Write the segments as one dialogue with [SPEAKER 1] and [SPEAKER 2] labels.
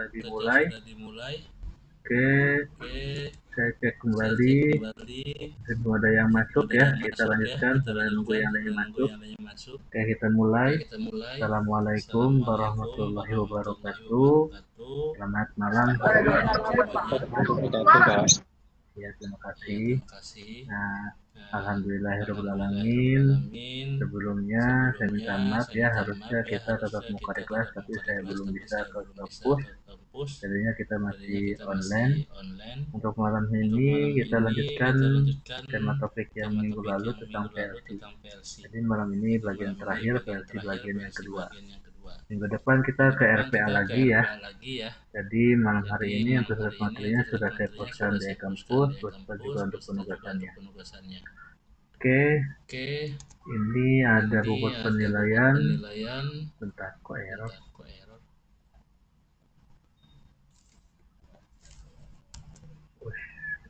[SPEAKER 1] sudah dimulai. Oke,
[SPEAKER 2] Oke,
[SPEAKER 1] saya cek
[SPEAKER 2] saya cek
[SPEAKER 1] kembali.
[SPEAKER 2] kembali.
[SPEAKER 1] Belum ada yang masuk
[SPEAKER 2] Ada
[SPEAKER 1] ya.
[SPEAKER 2] yang
[SPEAKER 1] Kita
[SPEAKER 2] masuk ya.
[SPEAKER 1] lanjutkan
[SPEAKER 2] Kita
[SPEAKER 1] sambil nunggu
[SPEAKER 2] lanjutkan
[SPEAKER 1] yang
[SPEAKER 2] sambil
[SPEAKER 1] lain
[SPEAKER 2] nunggu
[SPEAKER 1] masuk.
[SPEAKER 2] yang lainnya masuk.
[SPEAKER 1] Oke, kita mulai.
[SPEAKER 2] Oke, kita mulai.
[SPEAKER 1] Assalamualaikum
[SPEAKER 2] Assalamualaikum
[SPEAKER 1] warahmatullahi
[SPEAKER 2] warahmatullahi
[SPEAKER 1] wabarakatuh.
[SPEAKER 2] wabarakatuh.
[SPEAKER 1] Selamat malam
[SPEAKER 2] Selamat
[SPEAKER 1] semuanya.
[SPEAKER 2] malam semuanya.
[SPEAKER 1] Ya, terima
[SPEAKER 2] Ya,
[SPEAKER 1] kasih.
[SPEAKER 2] terima kasih.
[SPEAKER 1] Nah,
[SPEAKER 2] Nah,
[SPEAKER 1] alhamdulillahirobbilalamin.
[SPEAKER 2] alhamdulillahirobbilalamin.
[SPEAKER 1] Sebelumnya saya minta
[SPEAKER 2] Sebelumnya
[SPEAKER 1] maaf
[SPEAKER 2] saya
[SPEAKER 1] ya,
[SPEAKER 2] minta maaf
[SPEAKER 1] harusnya
[SPEAKER 2] ya,
[SPEAKER 1] kita tetap
[SPEAKER 2] harusnya
[SPEAKER 1] muka di
[SPEAKER 2] kita
[SPEAKER 1] kelas,
[SPEAKER 2] tetap
[SPEAKER 1] tapi
[SPEAKER 2] muka di
[SPEAKER 1] saya
[SPEAKER 2] kelas,
[SPEAKER 1] belum
[SPEAKER 2] tapi
[SPEAKER 1] bisa
[SPEAKER 2] saya
[SPEAKER 1] ke
[SPEAKER 2] belum bisa
[SPEAKER 1] kampus.
[SPEAKER 2] ke kampus.
[SPEAKER 1] Jadinya kita
[SPEAKER 2] Jadinya
[SPEAKER 1] masih
[SPEAKER 2] kita
[SPEAKER 1] online.
[SPEAKER 2] masih online.
[SPEAKER 1] Untuk malam
[SPEAKER 2] Untuk
[SPEAKER 1] ini
[SPEAKER 2] malam
[SPEAKER 1] kita
[SPEAKER 2] ini
[SPEAKER 1] lanjutkan
[SPEAKER 2] kita lanjutkan
[SPEAKER 1] tema topik yang
[SPEAKER 2] tema
[SPEAKER 1] minggu
[SPEAKER 2] topik
[SPEAKER 1] lalu
[SPEAKER 2] yang
[SPEAKER 1] tentang
[SPEAKER 2] minggu lalu
[SPEAKER 1] PLC.
[SPEAKER 2] tentang PLC.
[SPEAKER 1] Jadi malam ini
[SPEAKER 2] Jadi
[SPEAKER 1] bagian
[SPEAKER 2] malam ini
[SPEAKER 1] terakhir
[SPEAKER 2] bagian
[SPEAKER 1] PLC
[SPEAKER 2] terakhir
[SPEAKER 1] bagian yang
[SPEAKER 2] PLC
[SPEAKER 1] kedua.
[SPEAKER 2] bagian yang kedua.
[SPEAKER 1] Minggu depan kita
[SPEAKER 2] Minggu
[SPEAKER 1] ke
[SPEAKER 2] depan
[SPEAKER 1] RPA
[SPEAKER 2] kita ke
[SPEAKER 1] lagi ya.
[SPEAKER 2] RPA lagi ya.
[SPEAKER 1] Jadi malam hari
[SPEAKER 2] Jadi
[SPEAKER 1] ini
[SPEAKER 2] malam
[SPEAKER 1] untuk
[SPEAKER 2] hari
[SPEAKER 1] set
[SPEAKER 2] ini
[SPEAKER 1] materinya
[SPEAKER 2] untuk set
[SPEAKER 1] sudah saya
[SPEAKER 2] materinya
[SPEAKER 1] postkan
[SPEAKER 2] sudah
[SPEAKER 1] di
[SPEAKER 2] saya postkan
[SPEAKER 1] kampus,
[SPEAKER 2] di
[SPEAKER 1] beserta
[SPEAKER 2] kampus
[SPEAKER 1] juga untuk
[SPEAKER 2] beserta juga untuk
[SPEAKER 1] penugasannya.
[SPEAKER 2] penugasannya.
[SPEAKER 1] Oke,
[SPEAKER 2] Oke,
[SPEAKER 1] ini ada
[SPEAKER 2] ini
[SPEAKER 1] bobot
[SPEAKER 2] ada bobot
[SPEAKER 1] penilaian.
[SPEAKER 2] penilaian.
[SPEAKER 1] Bentar, kok error?
[SPEAKER 2] Bentar, kok error?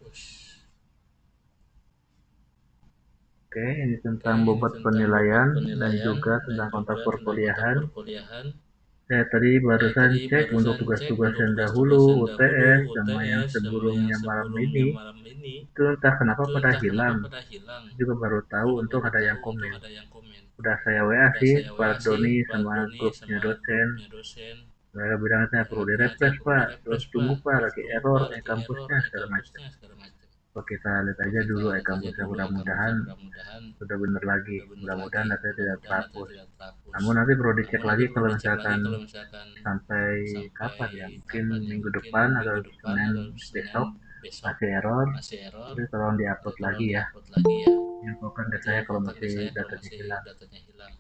[SPEAKER 2] Ush.
[SPEAKER 1] Oke, ini
[SPEAKER 2] Oke,
[SPEAKER 1] tentang
[SPEAKER 2] ini
[SPEAKER 1] bobot
[SPEAKER 2] tentang bobot
[SPEAKER 1] penilaian dan
[SPEAKER 2] penilaian
[SPEAKER 1] juga
[SPEAKER 2] dan
[SPEAKER 1] tentang kontrak
[SPEAKER 2] juga tentang kontrak
[SPEAKER 1] perkuliahan.
[SPEAKER 2] perkuliahan.
[SPEAKER 1] Saya tadi
[SPEAKER 2] Saya
[SPEAKER 1] barusan
[SPEAKER 2] tadi
[SPEAKER 1] cek untuk
[SPEAKER 2] barusan cek
[SPEAKER 1] tugas-tugas
[SPEAKER 2] untuk
[SPEAKER 1] yang dahulu,
[SPEAKER 2] tugas-tugas yang dahulu,
[SPEAKER 1] UTS, sama yang
[SPEAKER 2] UTS, sama yang
[SPEAKER 1] sebelumnya malam
[SPEAKER 2] sebelumnya
[SPEAKER 1] ini.
[SPEAKER 2] malam ini.
[SPEAKER 1] Itu entah kenapa
[SPEAKER 2] Itu
[SPEAKER 1] pada
[SPEAKER 2] entah kenapa
[SPEAKER 1] hilang.
[SPEAKER 2] pada hilang.
[SPEAKER 1] Saya juga baru
[SPEAKER 2] Saya
[SPEAKER 1] tahu
[SPEAKER 2] juga
[SPEAKER 1] untuk
[SPEAKER 2] baru
[SPEAKER 1] ada yang
[SPEAKER 2] tahu untuk
[SPEAKER 1] komen.
[SPEAKER 2] ada yang komen.
[SPEAKER 1] Udah saya WA
[SPEAKER 2] Udah
[SPEAKER 1] sih,
[SPEAKER 2] saya WA
[SPEAKER 1] Pak
[SPEAKER 2] sih
[SPEAKER 1] Doni
[SPEAKER 2] Pak
[SPEAKER 1] sama
[SPEAKER 2] Doni
[SPEAKER 1] grupnya
[SPEAKER 2] sama
[SPEAKER 1] dosen.
[SPEAKER 2] grupnya dosen.
[SPEAKER 1] Mereka bilang saya perlu
[SPEAKER 2] Mereka bilang saya
[SPEAKER 1] direfresh
[SPEAKER 2] perlu
[SPEAKER 1] Pak, terus
[SPEAKER 2] direfresh
[SPEAKER 1] tunggu
[SPEAKER 2] Pak,
[SPEAKER 1] Pak,
[SPEAKER 2] terus
[SPEAKER 1] lagi
[SPEAKER 2] tunggu
[SPEAKER 1] error
[SPEAKER 2] Pak, lagi error
[SPEAKER 1] kampusnya segala macam.
[SPEAKER 2] kampusnya segala macam.
[SPEAKER 1] Oke, kita lihat
[SPEAKER 2] Oke,
[SPEAKER 1] aja
[SPEAKER 2] kita
[SPEAKER 1] dulu
[SPEAKER 2] lihat aja
[SPEAKER 1] kampusnya,
[SPEAKER 2] dulu
[SPEAKER 1] mudah-mudahan
[SPEAKER 2] kampusnya, mudah-mudahan
[SPEAKER 1] sudah bener lagi,
[SPEAKER 2] udah bener
[SPEAKER 1] mudah-mudahan
[SPEAKER 2] lagi,
[SPEAKER 1] datanya tidak
[SPEAKER 2] mudah-mudahan data
[SPEAKER 1] terhapus.
[SPEAKER 2] tidak terhapus.
[SPEAKER 1] Namun nanti perlu dicek
[SPEAKER 2] Namun nanti
[SPEAKER 1] lagi
[SPEAKER 2] perlu
[SPEAKER 1] kalau
[SPEAKER 2] dicek lagi
[SPEAKER 1] misalkan
[SPEAKER 2] kalau misalkan
[SPEAKER 1] sampai
[SPEAKER 2] sampai
[SPEAKER 1] kapan ya, mungkin
[SPEAKER 2] kapan ya,
[SPEAKER 1] minggu
[SPEAKER 2] mungkin
[SPEAKER 1] depan atau
[SPEAKER 2] minggu depan
[SPEAKER 1] Senin
[SPEAKER 2] atau Senin
[SPEAKER 1] besok
[SPEAKER 2] besok
[SPEAKER 1] masih error,
[SPEAKER 2] masih error.
[SPEAKER 1] itu tolong
[SPEAKER 2] Itu
[SPEAKER 1] diupload
[SPEAKER 2] tolong
[SPEAKER 1] lagi ya.
[SPEAKER 2] diupload lagi ya.
[SPEAKER 1] Infokan ke
[SPEAKER 2] Nanti
[SPEAKER 1] saya kalau
[SPEAKER 2] infokan ke
[SPEAKER 1] masih
[SPEAKER 2] saya kalau
[SPEAKER 1] datanya
[SPEAKER 2] masih
[SPEAKER 1] hilang.
[SPEAKER 2] datanya hilang.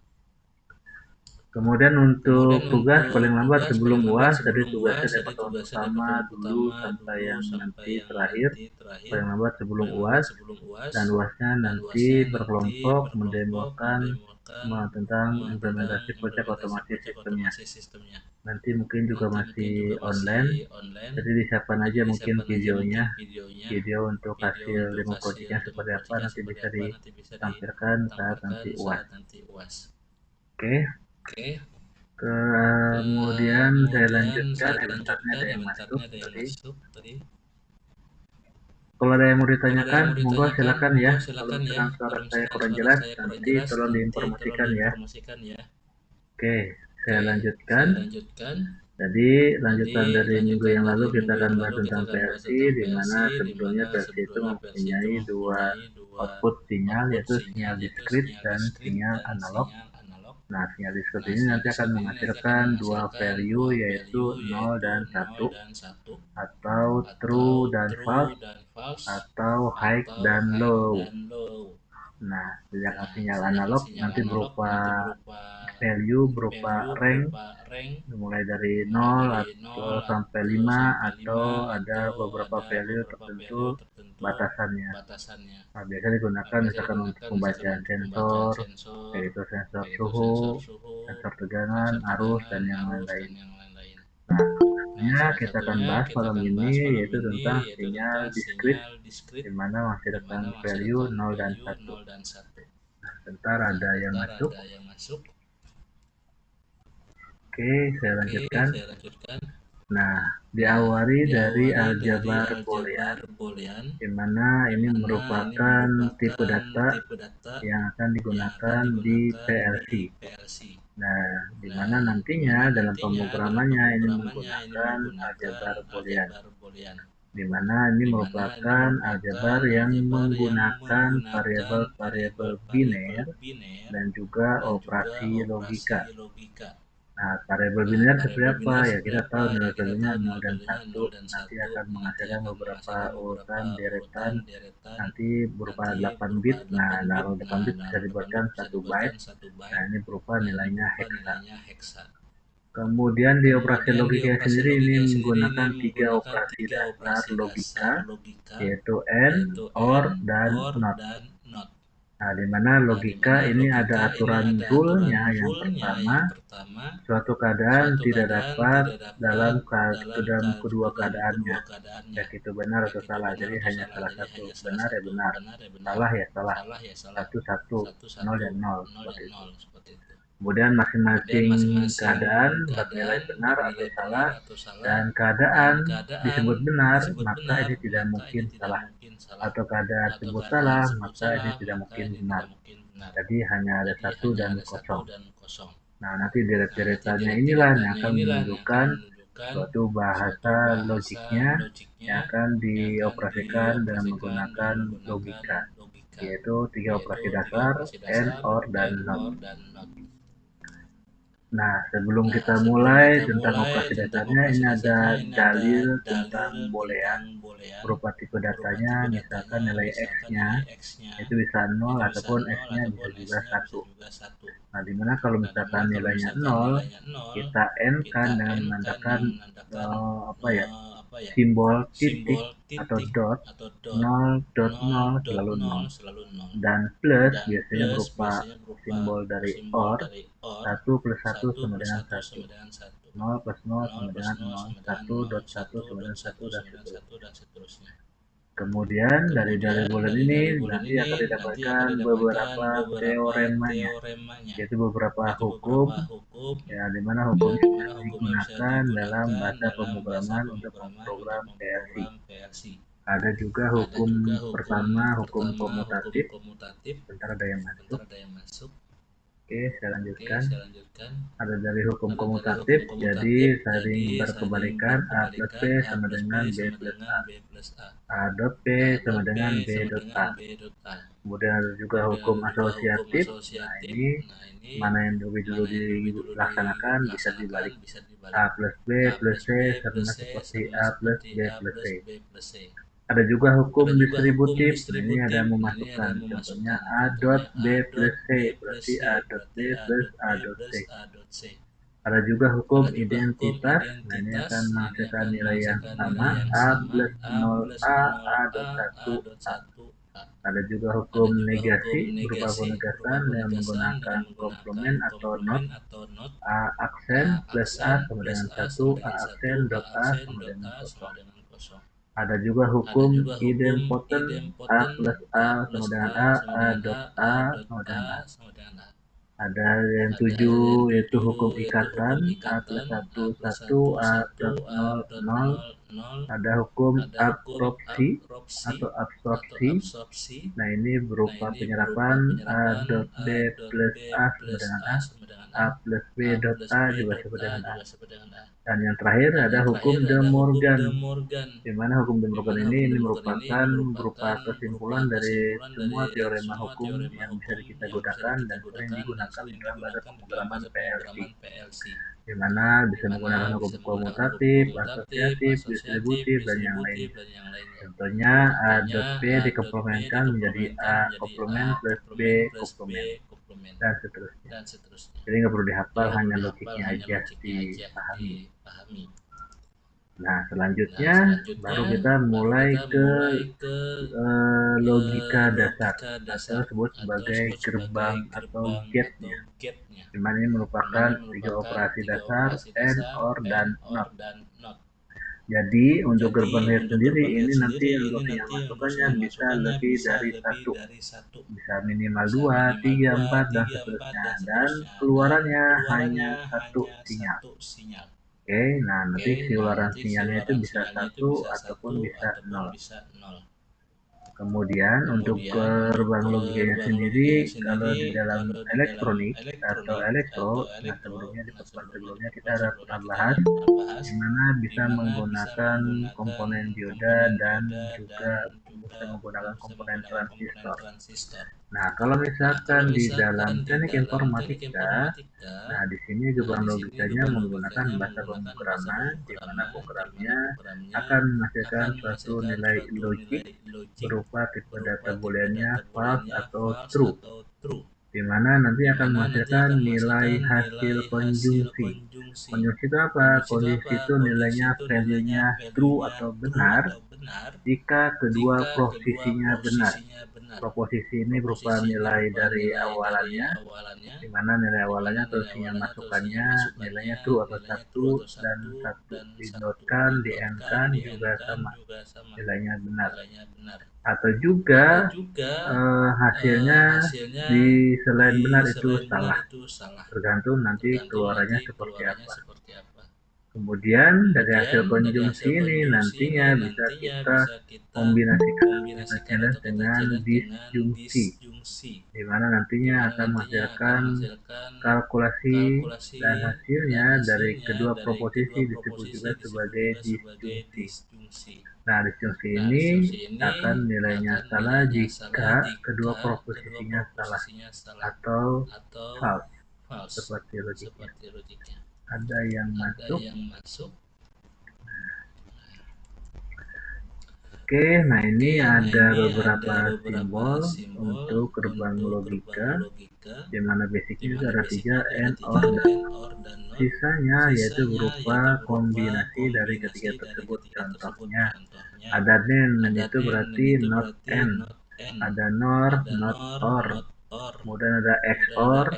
[SPEAKER 1] Kemudian
[SPEAKER 2] Kemudian
[SPEAKER 1] untuk tugas paling
[SPEAKER 2] untuk
[SPEAKER 1] lambat
[SPEAKER 2] tugas
[SPEAKER 1] sebelum
[SPEAKER 2] paling lambat
[SPEAKER 1] UAS, tadi
[SPEAKER 2] sebelum
[SPEAKER 1] tugasnya
[SPEAKER 2] UAS,
[SPEAKER 1] dari
[SPEAKER 2] jadi
[SPEAKER 1] pertemuan
[SPEAKER 2] tugasnya dari
[SPEAKER 1] pertama
[SPEAKER 2] pertemuan
[SPEAKER 1] dulu
[SPEAKER 2] pertama
[SPEAKER 1] sampai
[SPEAKER 2] dulu
[SPEAKER 1] yang
[SPEAKER 2] sampai
[SPEAKER 1] nanti
[SPEAKER 2] yang
[SPEAKER 1] terakhir,
[SPEAKER 2] nanti terakhir,
[SPEAKER 1] paling lambat sebelum
[SPEAKER 2] paling lambat
[SPEAKER 1] UAS,
[SPEAKER 2] sebelum UAS,
[SPEAKER 1] dan UASnya
[SPEAKER 2] dan
[SPEAKER 1] nanti
[SPEAKER 2] UASnya nanti
[SPEAKER 1] berkelompok
[SPEAKER 2] berkelompok
[SPEAKER 1] mendemokan
[SPEAKER 2] mendemokan
[SPEAKER 1] tentang
[SPEAKER 2] tentang
[SPEAKER 1] implementasi proyek
[SPEAKER 2] implementasi
[SPEAKER 1] otomasi
[SPEAKER 2] proyek
[SPEAKER 1] sistemnya.
[SPEAKER 2] otomasi sistemnya.
[SPEAKER 1] Nanti mungkin juga
[SPEAKER 2] Nanti mungkin
[SPEAKER 1] masih
[SPEAKER 2] juga
[SPEAKER 1] online,
[SPEAKER 2] masih online,
[SPEAKER 1] jadi disiapkan
[SPEAKER 2] jadi
[SPEAKER 1] aja mungkin
[SPEAKER 2] disiapkan aja
[SPEAKER 1] videonya,
[SPEAKER 2] mungkin videonya,
[SPEAKER 1] video untuk
[SPEAKER 2] video
[SPEAKER 1] hasil
[SPEAKER 2] untuk
[SPEAKER 1] demo
[SPEAKER 2] hasil
[SPEAKER 1] projectnya
[SPEAKER 2] demo
[SPEAKER 1] seperti apa
[SPEAKER 2] projectnya
[SPEAKER 1] nanti
[SPEAKER 2] seperti
[SPEAKER 1] bisa
[SPEAKER 2] apa, nanti bisa
[SPEAKER 1] ditampilkan saat
[SPEAKER 2] ditampilkan
[SPEAKER 1] nanti UAS.
[SPEAKER 2] saat nanti UAS.
[SPEAKER 1] Oke,
[SPEAKER 2] Oke.
[SPEAKER 1] kemudian saya
[SPEAKER 2] Kemudian
[SPEAKER 1] lanjutkan,
[SPEAKER 2] saya
[SPEAKER 1] sebentarnya
[SPEAKER 2] lanjutkan,
[SPEAKER 1] ada yang masuk
[SPEAKER 2] inventarnya ada yang
[SPEAKER 1] tadi.
[SPEAKER 2] masuk tadi.
[SPEAKER 1] Kalau ada yang mau
[SPEAKER 2] Kalau ada yang
[SPEAKER 1] ditanyakan,
[SPEAKER 2] mau
[SPEAKER 1] monggo
[SPEAKER 2] ditanyakan,
[SPEAKER 1] silakan ya.
[SPEAKER 2] monggo
[SPEAKER 1] Kalau
[SPEAKER 2] silakan ya.
[SPEAKER 1] misalkan suara
[SPEAKER 2] Kalau
[SPEAKER 1] saya
[SPEAKER 2] misalkan
[SPEAKER 1] kurang
[SPEAKER 2] suara
[SPEAKER 1] jelas,
[SPEAKER 2] saya kurang
[SPEAKER 1] nanti
[SPEAKER 2] jelas,
[SPEAKER 1] tolong
[SPEAKER 2] nanti tolong
[SPEAKER 1] diinformasikan ya.
[SPEAKER 2] diinformasikan ya.
[SPEAKER 1] Oke, saya
[SPEAKER 2] Oke,
[SPEAKER 1] lanjutkan.
[SPEAKER 2] saya lanjutkan.
[SPEAKER 1] Jadi
[SPEAKER 2] Jadi
[SPEAKER 1] lanjutan dari minggu
[SPEAKER 2] lanjutan
[SPEAKER 1] yang lalu
[SPEAKER 2] dari
[SPEAKER 1] kita
[SPEAKER 2] minggu
[SPEAKER 1] akan
[SPEAKER 2] yang
[SPEAKER 1] bahas
[SPEAKER 2] lalu kita
[SPEAKER 1] tentang
[SPEAKER 2] akan bahas
[SPEAKER 1] PLC,
[SPEAKER 2] tentang
[SPEAKER 1] di mana
[SPEAKER 2] PLC, di
[SPEAKER 1] sebetulnya
[SPEAKER 2] mana
[SPEAKER 1] PLC itu
[SPEAKER 2] sebetulnya PLC itu
[SPEAKER 1] mempunyai dua
[SPEAKER 2] mempunyai dua
[SPEAKER 1] output sinyal,
[SPEAKER 2] output
[SPEAKER 1] yaitu
[SPEAKER 2] sinyal,
[SPEAKER 1] sinyal
[SPEAKER 2] yaitu
[SPEAKER 1] diskrit
[SPEAKER 2] sinyal
[SPEAKER 1] dan
[SPEAKER 2] diskrit
[SPEAKER 1] sinyal
[SPEAKER 2] dan
[SPEAKER 1] analog.
[SPEAKER 2] sinyal analog.
[SPEAKER 1] Nah, sinyal diskrit
[SPEAKER 2] Nah,
[SPEAKER 1] ini
[SPEAKER 2] sinyal
[SPEAKER 1] nanti akan
[SPEAKER 2] diskrit ini nanti akan
[SPEAKER 1] menghasilkan dua
[SPEAKER 2] menghasilkan
[SPEAKER 1] value,
[SPEAKER 2] dua
[SPEAKER 1] yaitu
[SPEAKER 2] value,
[SPEAKER 1] 0
[SPEAKER 2] yaitu
[SPEAKER 1] dan
[SPEAKER 2] 0
[SPEAKER 1] 1,
[SPEAKER 2] dan 1,
[SPEAKER 1] atau true
[SPEAKER 2] atau
[SPEAKER 1] dan
[SPEAKER 2] true
[SPEAKER 1] false,
[SPEAKER 2] dan false,
[SPEAKER 1] atau high
[SPEAKER 2] atau
[SPEAKER 1] dan
[SPEAKER 2] high
[SPEAKER 1] low.
[SPEAKER 2] dan low.
[SPEAKER 1] Nah, sedangkan
[SPEAKER 2] Nah,
[SPEAKER 1] sinyal
[SPEAKER 2] sedangkan
[SPEAKER 1] analog
[SPEAKER 2] sinyal
[SPEAKER 1] nanti
[SPEAKER 2] analog
[SPEAKER 1] berupa
[SPEAKER 2] nanti berupa
[SPEAKER 1] value, berupa
[SPEAKER 2] value,
[SPEAKER 1] rank,
[SPEAKER 2] berupa rank,
[SPEAKER 1] mulai dari
[SPEAKER 2] mulai
[SPEAKER 1] 0
[SPEAKER 2] dari
[SPEAKER 1] atau
[SPEAKER 2] 0
[SPEAKER 1] sampai
[SPEAKER 2] atau
[SPEAKER 1] 5,
[SPEAKER 2] sampai
[SPEAKER 1] atau
[SPEAKER 2] 5,
[SPEAKER 1] ada
[SPEAKER 2] atau
[SPEAKER 1] beberapa
[SPEAKER 2] ada
[SPEAKER 1] value
[SPEAKER 2] beberapa
[SPEAKER 1] tertentu
[SPEAKER 2] value tertentu
[SPEAKER 1] batasannya.
[SPEAKER 2] batasannya.
[SPEAKER 1] Nah, biasa
[SPEAKER 2] Nah,
[SPEAKER 1] digunakan
[SPEAKER 2] biasa
[SPEAKER 1] misalkan untuk
[SPEAKER 2] digunakan misalkan
[SPEAKER 1] pembacaan
[SPEAKER 2] untuk pembacaan
[SPEAKER 1] sensor,
[SPEAKER 2] sensor,
[SPEAKER 1] yaitu sensor
[SPEAKER 2] yaitu
[SPEAKER 1] suhu,
[SPEAKER 2] sensor suhu,
[SPEAKER 1] sensor tegangan,
[SPEAKER 2] sensor
[SPEAKER 1] arus, dan
[SPEAKER 2] tegangan,
[SPEAKER 1] yang
[SPEAKER 2] arus,
[SPEAKER 1] lain-lain.
[SPEAKER 2] dan yang lain-lain.
[SPEAKER 1] Nah,
[SPEAKER 2] Nah,
[SPEAKER 1] selanjutnya
[SPEAKER 2] salah
[SPEAKER 1] kita akan
[SPEAKER 2] satunya
[SPEAKER 1] bahas
[SPEAKER 2] kita
[SPEAKER 1] malam
[SPEAKER 2] akan
[SPEAKER 1] ini
[SPEAKER 2] bahas malam
[SPEAKER 1] yaitu
[SPEAKER 2] ini
[SPEAKER 1] tentang
[SPEAKER 2] yaitu
[SPEAKER 1] sinyal
[SPEAKER 2] tentang
[SPEAKER 1] diskrit,
[SPEAKER 2] sinyal diskrit,
[SPEAKER 1] di mana
[SPEAKER 2] di
[SPEAKER 1] menghasilkan
[SPEAKER 2] mana
[SPEAKER 1] value
[SPEAKER 2] menghasilkan
[SPEAKER 1] 0 dan
[SPEAKER 2] value
[SPEAKER 1] 1.
[SPEAKER 2] 0 dan 1.
[SPEAKER 1] Sebentar
[SPEAKER 2] Nah,
[SPEAKER 1] ada yang
[SPEAKER 2] bentar
[SPEAKER 1] masuk.
[SPEAKER 2] ada yang masuk.
[SPEAKER 1] Oke, saya
[SPEAKER 2] Oke,
[SPEAKER 1] lanjutkan.
[SPEAKER 2] saya lanjutkan.
[SPEAKER 1] Nah,
[SPEAKER 2] Nah,
[SPEAKER 1] diawali dari
[SPEAKER 2] dari
[SPEAKER 1] aljabar
[SPEAKER 2] aljabar
[SPEAKER 1] boolean,
[SPEAKER 2] boolean,
[SPEAKER 1] di mana
[SPEAKER 2] di
[SPEAKER 1] ini
[SPEAKER 2] mana ini
[SPEAKER 1] merupakan tipe
[SPEAKER 2] merupakan
[SPEAKER 1] data
[SPEAKER 2] tipe data
[SPEAKER 1] yang akan
[SPEAKER 2] yang akan
[SPEAKER 1] digunakan di
[SPEAKER 2] digunakan di
[SPEAKER 1] PLC.
[SPEAKER 2] PLC.
[SPEAKER 1] Nah, di mana
[SPEAKER 2] Nah, di
[SPEAKER 1] nantinya
[SPEAKER 2] mana
[SPEAKER 1] dalam
[SPEAKER 2] nantinya dalam
[SPEAKER 1] pemrogramannya ini
[SPEAKER 2] pemrogramannya ini
[SPEAKER 1] menggunakan
[SPEAKER 2] menggunakan
[SPEAKER 1] aljabar boolean,
[SPEAKER 2] aljabar boolean,
[SPEAKER 1] di mana ini
[SPEAKER 2] di mana ini
[SPEAKER 1] merupakan
[SPEAKER 2] merupakan
[SPEAKER 1] aljabar yang
[SPEAKER 2] aljabar yang
[SPEAKER 1] menggunakan
[SPEAKER 2] menggunakan
[SPEAKER 1] variabel-variabel
[SPEAKER 2] variabel-variabel
[SPEAKER 1] biner
[SPEAKER 2] biner
[SPEAKER 1] dan juga
[SPEAKER 2] dan juga
[SPEAKER 1] operasi
[SPEAKER 2] operasi
[SPEAKER 1] logika.
[SPEAKER 2] logika.
[SPEAKER 1] Nah, variabel
[SPEAKER 2] Nah,
[SPEAKER 1] biner seperti
[SPEAKER 2] variabel
[SPEAKER 1] apa?
[SPEAKER 2] biner
[SPEAKER 1] Ya,
[SPEAKER 2] seperti
[SPEAKER 1] kita tahu
[SPEAKER 2] apa? Ya,
[SPEAKER 1] nilai
[SPEAKER 2] kita
[SPEAKER 1] valuenya
[SPEAKER 2] tahu
[SPEAKER 1] 0
[SPEAKER 2] nilai
[SPEAKER 1] dan
[SPEAKER 2] valuenya
[SPEAKER 1] 1,
[SPEAKER 2] 0 dan
[SPEAKER 1] nanti
[SPEAKER 2] 1,
[SPEAKER 1] akan
[SPEAKER 2] nanti
[SPEAKER 1] menghasilkan
[SPEAKER 2] akan
[SPEAKER 1] beberapa
[SPEAKER 2] menghasilkan
[SPEAKER 1] urutan
[SPEAKER 2] beberapa
[SPEAKER 1] deretan,
[SPEAKER 2] urutan deretan,
[SPEAKER 1] nanti berupa
[SPEAKER 2] nanti
[SPEAKER 1] 8
[SPEAKER 2] berupa
[SPEAKER 1] bit. Nah,
[SPEAKER 2] 8 bit.
[SPEAKER 1] naruh 8
[SPEAKER 2] Nah,
[SPEAKER 1] bit bisa
[SPEAKER 2] naruh 8
[SPEAKER 1] dibuatkan
[SPEAKER 2] bit bisa
[SPEAKER 1] 1
[SPEAKER 2] dibuatkan
[SPEAKER 1] byte.
[SPEAKER 2] 1
[SPEAKER 1] Nah,
[SPEAKER 2] byte.
[SPEAKER 1] ini berupa
[SPEAKER 2] Nah, ini
[SPEAKER 1] nilainya
[SPEAKER 2] berupa
[SPEAKER 1] hexa.
[SPEAKER 2] nilainya hexa.
[SPEAKER 1] Kemudian di operasi
[SPEAKER 2] Kemudian di
[SPEAKER 1] logika
[SPEAKER 2] operasi
[SPEAKER 1] sendiri ini
[SPEAKER 2] logika sendiri ini
[SPEAKER 1] menggunakan 3
[SPEAKER 2] menggunakan
[SPEAKER 1] operasi
[SPEAKER 2] 3
[SPEAKER 1] dasar
[SPEAKER 2] operasi
[SPEAKER 1] logika,
[SPEAKER 2] dasar logika,
[SPEAKER 1] yaitu AND,
[SPEAKER 2] yaitu
[SPEAKER 1] OR,
[SPEAKER 2] AND,
[SPEAKER 1] dan
[SPEAKER 2] OR,
[SPEAKER 1] NOT.
[SPEAKER 2] dan NOT.
[SPEAKER 1] Nah, di mana
[SPEAKER 2] Nah, di
[SPEAKER 1] logika
[SPEAKER 2] mana
[SPEAKER 1] ini ada
[SPEAKER 2] logika ini
[SPEAKER 1] aturan
[SPEAKER 2] ada aturan
[SPEAKER 1] rule-nya. Yang
[SPEAKER 2] rule-nya.
[SPEAKER 1] pertama,
[SPEAKER 2] Yang pertama,
[SPEAKER 1] suatu keadaan
[SPEAKER 2] suatu
[SPEAKER 1] tidak
[SPEAKER 2] keadaan
[SPEAKER 1] dapat
[SPEAKER 2] tidak dapat
[SPEAKER 1] dalam
[SPEAKER 2] dalam
[SPEAKER 1] kedua
[SPEAKER 2] dalam
[SPEAKER 1] keadaannya,
[SPEAKER 2] kedua keadaannya,
[SPEAKER 1] baik itu benar
[SPEAKER 2] baik
[SPEAKER 1] atau
[SPEAKER 2] itu
[SPEAKER 1] salah.
[SPEAKER 2] benar
[SPEAKER 1] Jadi
[SPEAKER 2] atau
[SPEAKER 1] hanya
[SPEAKER 2] salah.
[SPEAKER 1] salah
[SPEAKER 2] Jadi
[SPEAKER 1] satu.
[SPEAKER 2] hanya salah
[SPEAKER 1] Benar ya
[SPEAKER 2] satu,
[SPEAKER 1] benar,
[SPEAKER 2] benar ya benar,
[SPEAKER 1] salah ya salah.
[SPEAKER 2] salah ya salah.
[SPEAKER 1] Satu satu,
[SPEAKER 2] Satu
[SPEAKER 1] nol
[SPEAKER 2] satu,
[SPEAKER 1] dan nol,
[SPEAKER 2] nol
[SPEAKER 1] seperti
[SPEAKER 2] dan
[SPEAKER 1] itu.
[SPEAKER 2] nol, seperti itu.
[SPEAKER 1] Kemudian masing-masing keadaan bernilai benar atau salah, dan keadaan disebut benar, maka ini tidak mungkin salah. Atau keadaan disebut salah, maka ini tidak mungkin benar. Jadi hanya ada satu dan kosong. Nah, nanti deret-deretannya inilah yang akan menunjukkan suatu bahasa logiknya yang akan dioperasikan dengan menggunakan logika, yaitu 3 operasi dasar, AND, OR, dan NOT. Nah, sebelum kita mulai tentang operasi dasarnya, ini ada dalil tentang boolean berupa tipe datanya, misalkan nilai X-nya itu bisa 0 ataupun X-nya bisa juga 1. Nah, dimana kalau misalkan nilainya 0, kita N-kan dengan menandakan simbol titik atau dot, 0.0 selalu 0. Dan plus biasanya berupa simbol dari OR, 1 plus 1 sama dengan 1. 0 plus 0 sama dengan 0, 1.1 sama dengan 1, dan seterusnya. Kemudian dari dalil boolean ini nanti akan didapatkan beberapa teoremanya, yaitu beberapa hukum, ya, di mana hukum ini digunakan dalam bahasa pemrograman untuk memprogram PLC. Ada juga hukum pertama, hukum komutatif. Sebentar ada yang masuk. Oke, saya lanjutkan. Ada dari hukum komutatif, jadi saling berkebalikan A plus B sama dengan B plus A. A dot B sama dengan B dot A. Kemudian ada juga hukum asosiatif. Nah, ini mana yang lebih dulu dilaksanakan bisa dibalik. A plus B plus C sama seperti A plus B plus C. Ada juga hukum distributif. Nah, ini ada yang memasukkan. Contohnya A dot B plus C berarti A dot B plus A dot C. Ada juga hukum identitas. Nah, ini akan menghasilkan nilai yang sama, A plus 0A, A dot 1, A. Ada juga hukum negasi berupa penegasan yang menggunakan komplement atau not. A aksen plus A sama dengan 1, A aksen dot A sama dengan 0. Ada juga hukum idempotent, A plus A sama dengan A dot A sama dengan A. Ada yang 7 yaitu hukum ikatan, A plus 1, 1, A dot 0, 0. Ada hukum absorpsi atau absorpsi. Nah, ini berupa penyerapan A dot B plus A sama dengan A plus B dot A juga sama dengan A. Dan yang terakhir ada hukum De Morgan, di mana hukum De Morgan ini merupakan berupa kesimpulan dari semua teorema hukum yang bisa kita gunakan dan sering digunakan dalam bahasa pemrograman PLC, di mana bisa menggunakan hukum komutatif, asosiatif, distributif, dan yang lainnya. Contohnya A dot B dikomplementkan menjadi A komplement plus B komplement, dan seterusnya. Jadi nggak perlu dihafal, hanya logiknya aja dipahami. Nah, selanjutnya baru kita mulai ke logika dasar atau disebut sebagai gerbang atau gate-nya. Dimana ini merupakan 3 operasi dasar, AND, OR, dan NOT. Jadi untuk gerbang gate sendiri ini nanti untuk yang masukannya bisa lebih dari 1, bisa minimal 2, 3, 4, dan seterusnya. Dan keluarannya hanya 1 sinyal. Oke, nah nanti keluaran sinyalnya itu bisa 1 ataupun bisa 0. Kemudian untuk gerbang logikanya sendiri, kalau di dalam elektronik atau elektro, nah sebelumnya di pertemuan sebelumnya kita ada pernah bahas di mana bisa menggunakan komponen dioda dan juga bisa menggunakan komponen transistor. Nah, kalau misalkan di dalam teknik informatika, nah di sini gerbang logikanya menggunakan bahasa pemrograman, di mana programnya akan menghasilkan suatu nilai logik berupa tipe data booleannya false atau true, di mana nanti akan menghasilkan nilai hasil konjungsi. Konjungsi itu apa? Konjungsi itu nilainya value-nya true atau benar jika kedua posisinya benar. proposisi ini berupa nilai dari awalannya, di mana nilai awalannya atau sinyal masukannya nilainya true atau satu, dan satu di dot kan, di end kan juga sama, nilainya benar. Atau juga hasilnya di selain benar itu salah, tergantung nanti keluarannya seperti apa. Kemudian dari hasil konjungsi ini nantinya bisa kita kombinasikan atau kita challenge dengan disjungsi, di mana nantinya akan menghasilkan kalkulasi dan hasilnya dari kedua proposisi disebut juga sebagai disjungsi. Nah, disjungsi ini akan nilainya salah jika kedua proposisinya salah atau false, seperti logiknya. Ada yang masuk. Oke, nah ini ada beberapa simbol untuk gerbang logika, di mana basicnya itu ada 3, AND, OR, dan NOT. Sisanya yaitu berupa kombinasi dari ketiga tersebut. Contohnya, ada NAND, itu berarti not AND, ada NOR, not OR, kemudian ada XOR.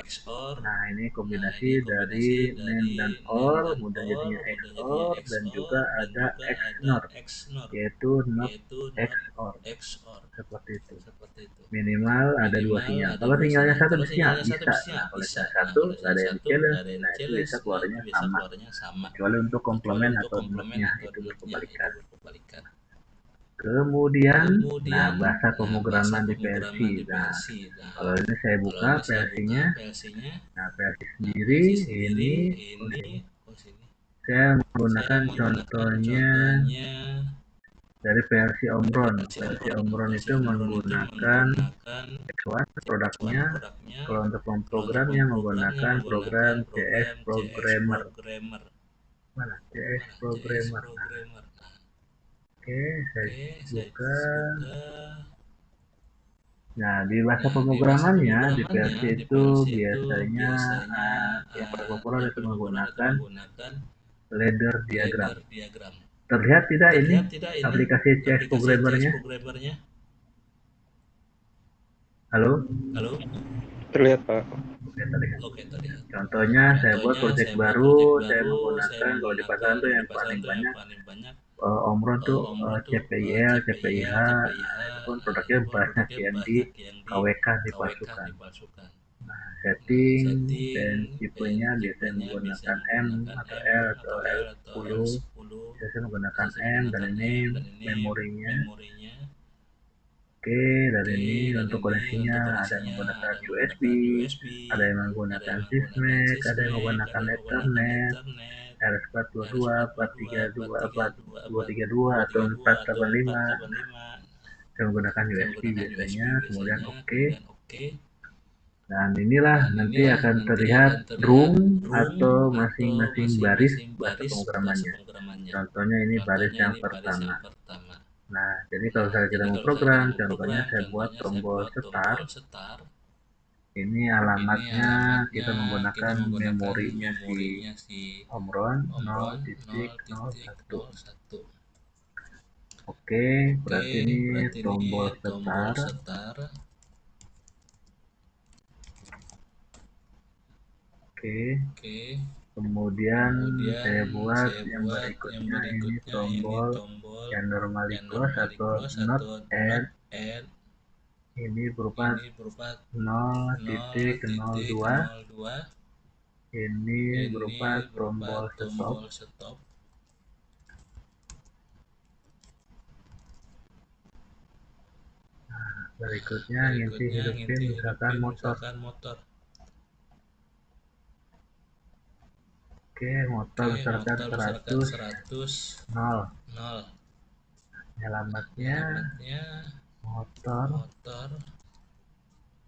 [SPEAKER 1] Nah, ini kombinasi dari NAND dan OR, kemudian jadinya XOR, dan juga ada XNOR, yaitu not XOR, seperti itu. Minimal ada 2 sinyal. Kalau sinyalnya satu bisa. Nah, kalau sinyal satu nggak ada yang di-challenge, nah itu bisa keluarnya sama, kecuali untuk komplement atau notnya itu berkebalikan. Kemudian, nah bahasa pemrograman di PLC. Nah, kalau ini saya buka PLC-nya. Nah, PLC sendiri ini, saya menggunakan contohnya dari PLC Omron. PLC Omron itu menggunakan X1 produknya. Kalau untuk memprogramnya menggunakan program CS Programmer. Mana CS Programmer? Nah, oke, saya buka. Nah, di bahasa pemrogramannya di PLC itu biasanya yang paling populer itu menggunakan ladder diagram. Terlihat tidak ini aplikasi CS Programmer-nya? Halo?
[SPEAKER 3] Terlihat, Pak.
[SPEAKER 1] Oke, terlihat. Contohnya, saya buat project baru, saya menggunakan, kalau di pasaran tuh yang paling banyak Omron tuh CPIL, CPIH, itu pun produknya banyak yang di KWK dipalsukan. Nah, setting dan tipenya biasanya menggunakan M atau L atau L10. Biasanya menggunakan M, dan ini memorinya. Oke, dari ini untuk koneksinya ada yang menggunakan USB, ada yang menggunakan Sysmax, ada yang menggunakan Ethernet, RS422, 432 atau 485. Saya menggunakan USB biasanya, kemudian oke. Dan inilah nanti akan terlihat room atau masing-masing baris bahasa pemrogramannya. Contohnya ini baris yang pertama. Nah, jadi kalau saya mau program, contohnya saya buat tombol start. Ini alamatnya kita menggunakan memorinya si Omron 0.01. Oke, berarti ini tombol start. Oke. Kemudian saya buat yang berikutnya ini tombol yang normally close atau not add. Ini berupa 0.02. Ini berupa tombol stop. Nah, berikutnya ngisi hidupin misalkan motor. Oke, motor misalkan 100 0. Alamatnya motor.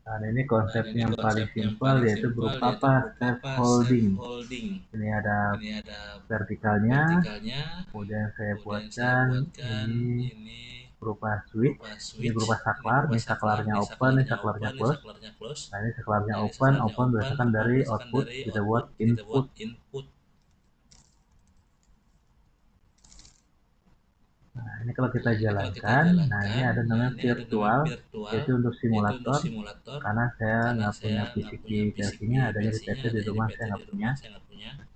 [SPEAKER 1] Nah, ini konsepnya yang paling simpel, yaitu berupa apa? Step holding. Ini ada vertikalnya, kemudian saya buatkan ini berupa switch, ini berupa saklar. Ini saklarnya open, ini saklarnya close. Nah, ini saklarnya open berdasarkan dari output kita buat input. Nah, ini kalau kita jalankan, nah ini ada namanya virtual, yaitu untuk simulator, karena saya nggak punya fisik di PC-nya, adanya di PC di rumah saya nggak punya.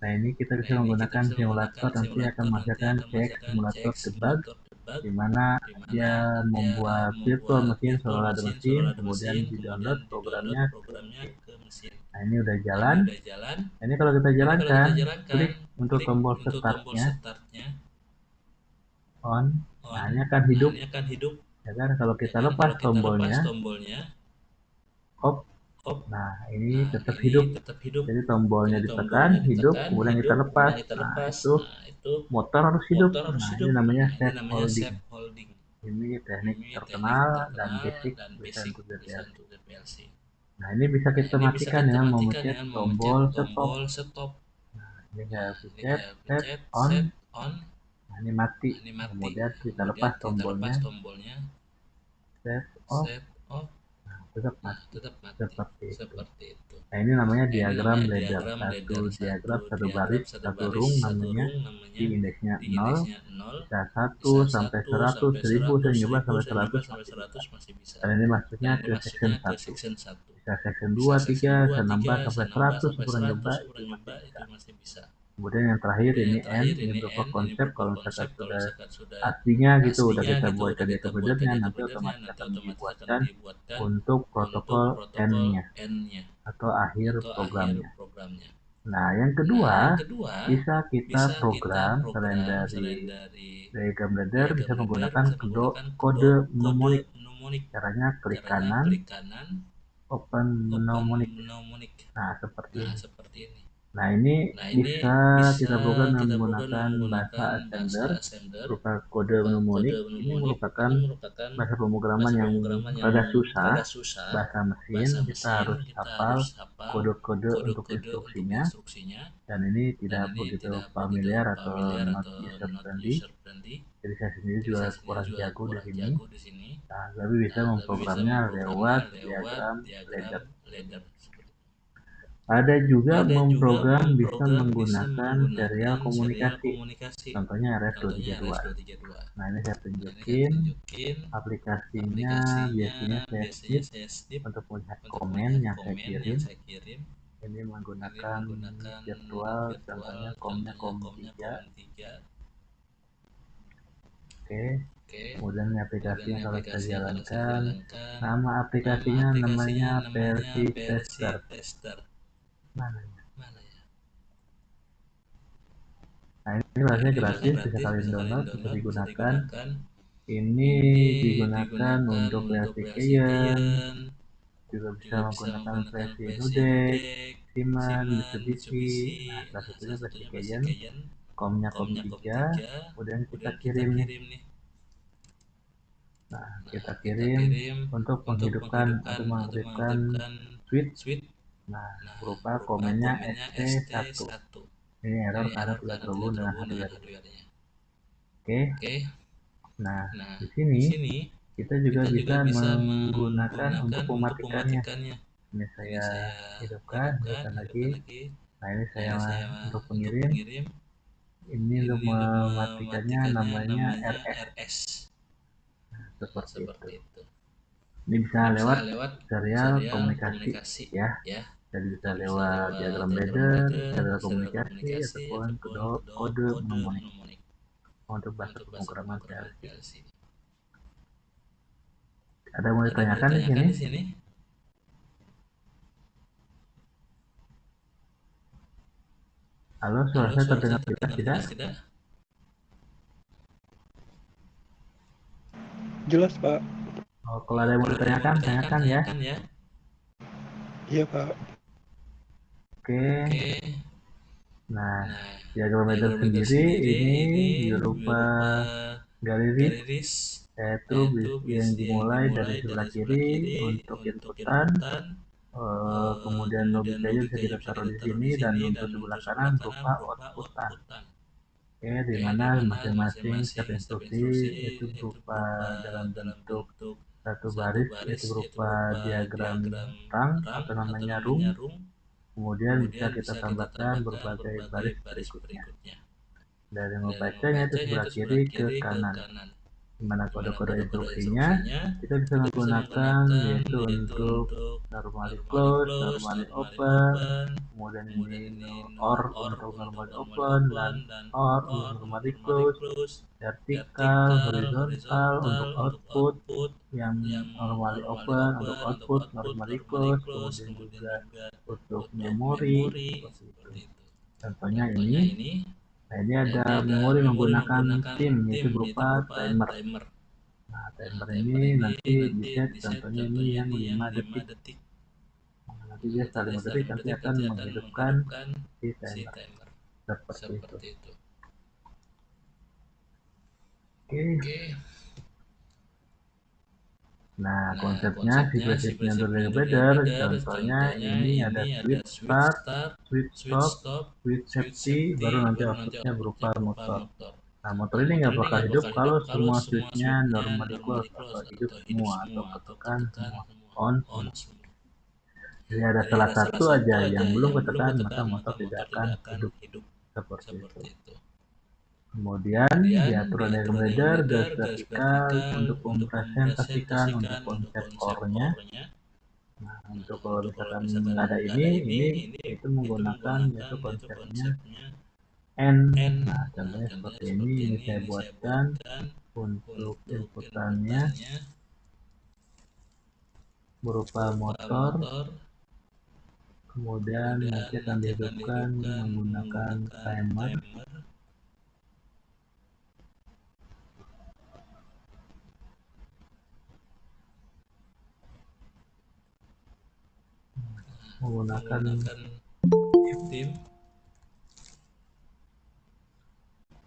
[SPEAKER 1] Nah ini kita bisa menggunakan simulator, nanti akan menghasilkan CX simulator debug, di mana dia membuat virtual mesin seolah ada mesin, kemudian di-download programnya ke mesin. Nah ini udah jalan. Nah, ini kalau kita jalankan, klik untuk tombol startnya, on. Nah ini akan hidup, ya kan? Kalau kita lepas tombolnya, off. Nah ini tetap hidup. Jadi tombolnya ditekan, hidup, kemudian kita lepas. Nah itu motor harus hidup. Nah ini namanya safe holding. Ini teknik terkenal dan basic bisa untuk DPLC. Nah ini bisa kita matikan dengan memencet tombol stop. Nah ini saya pencet set on. Nah ini mati. Kemudian kita lepas tombolnya set off. Nah tetap mati. Seperti itu. Nah ini namanya diagram ladder. Satu baris, satu rung namanya. Di indeksnya 0. Bisa 1 sampai 100, 1000, saya nyoba sampai 100 masih bisa. Dan ini masuknya ke section 1. Bisa section 2, 3, saya nambah sampai 100, saya pernah nyoba, itu masih bisa. Kemudian yang terakhir ini end, ini berupa konsep, kalau misalkan sudah aslinya gitu, udah kita buat jadi kebenarannya, nanti otomatis akan dibuatkan untuk protokol end-nya, atau akhir programnya. Nah, yang kedua, bisa kita program selain dari diagram ladder, bisa menggunakan kode mnemonik. Caranya klik kanan, open mnemonik. Nah, seperti ini. Nah, ini bisa kita program dengan menggunakan bahasa assembler berupa kode mnemonik. Ini merupakan bahasa pemrograman yang rada susah, bahasa mesin. Kita harus hafal kode-kode untuk instruksinya. Dan ini tidak begitu familiar atau not user friendly. Jadi saya sendiri juga kurang jago di sini. Nah, tapi bisa memprogramnya lewat diagram ladder. Ada juga memprogram bisa menggunakan serial komunikasi. Contohnya RS232. Nah, ini saya tunjukin aplikasinya. Biasanya saya skip untuk melihat komen yang saya kirim. Ini menggunakan virtual, contohnya komnya kom3. Oke, kemudian aplikasinya kalau kita jalankan, nama aplikasinya namanya versi tester. Mana ya? Nah ini bahasanya gratis, bisa kalian download, bisa digunakan. Ini digunakan untuk versi Cayenne, juga bisa menggunakan versi Nudek, Siemens, Mitsubishi. Nah salah satunya versi Cayenne, komnya kom3, kemudian kita kirim nih. Nah kita kirim untuk menghidupkan atau mengaktifkan switch. Nah berupa komennya ST1. Ini error karena tidak terhubung dengan hardware-nya. Oke. Nah, di sini kita juga bisa menggunakan untuk mematikannya. Ini saya hidupkan lagi. Nah, ini saya untuk pengirim. Ini untuk mematikannya namanya RS. Nah, seperti itu. Ini bisa lewat serial komunikasi ya. Jadi bisa lewat diagram ladder, serial komunikasi, ataupun kode mnemonik untuk bahasa pemrograman PLC. Ada yang mau ditanyakan di sini? Halo, suara saya terdengar jelas tidak?
[SPEAKER 3] Jelas, Pak.
[SPEAKER 1] Oh, kalau ada yang mau ditanyakan, tanyakan ya.
[SPEAKER 3] Iya, Pak.
[SPEAKER 1] Oke. Nah, diagram ladder sendiri ini berupa garis, yaitu yang dimulai dari sebelah kiri untuk inputan. Kemudian logikanya bisa kita taruh di sini, dan untuk sebelah kanan berupa outputan. Oke, di mana masing-masing step instruksi itu berupa dalam bentuk satu baris, yaitu berupa diagram rang atau namanya rung. Kemudian bisa kita tambahkan berbagai baris berikutnya. Dari membacanya itu sebelah kiri ke kanan. Gimana kode-kode instruksinya? Kita bisa menggunakan yaitu untuk normally close, normally open, kemudian ini or untuk normally open dan or untuk normally close, vertikal, horizontal untuk output yang normally open, untuk output normally close, kemudian juga untuk memori seperti itu. Contohnya ini. Nah, ini ada memori menggunakan tim yaitu berupa timer. Nah, timer ini nanti bisa contohnya ini yang 5 detik. Nah, nanti dia setelah 5 detik nanti akan menghidupkan si timer. Seperti itu. Oke. Nah, konsepnya sequence-nya berbeda. Contohnya ini ada switch start, switch stop, switch safety, baru nanti outputnya berupa motor. Nah, motor ini nggak bakal hidup kalau semua switch-nya normally close atau hidup semua atau ketekan semua, on semua. Jadi ada salah satu aja yang belum ketekan, maka motor tidak akan hidup seperti itu. Kemudian diatur ada glider, garis vertikal untuk mempresentasikan untuk konsep core-nya. Nah, untuk kalau misalkan nggak ada ini itu menggunakan yaitu konsepnya N. Nah, contohnya seperti ini saya buatkan untuk inputannya berupa motor, kemudian nanti akan dihidupkan menggunakan timer. Menggunakan tim.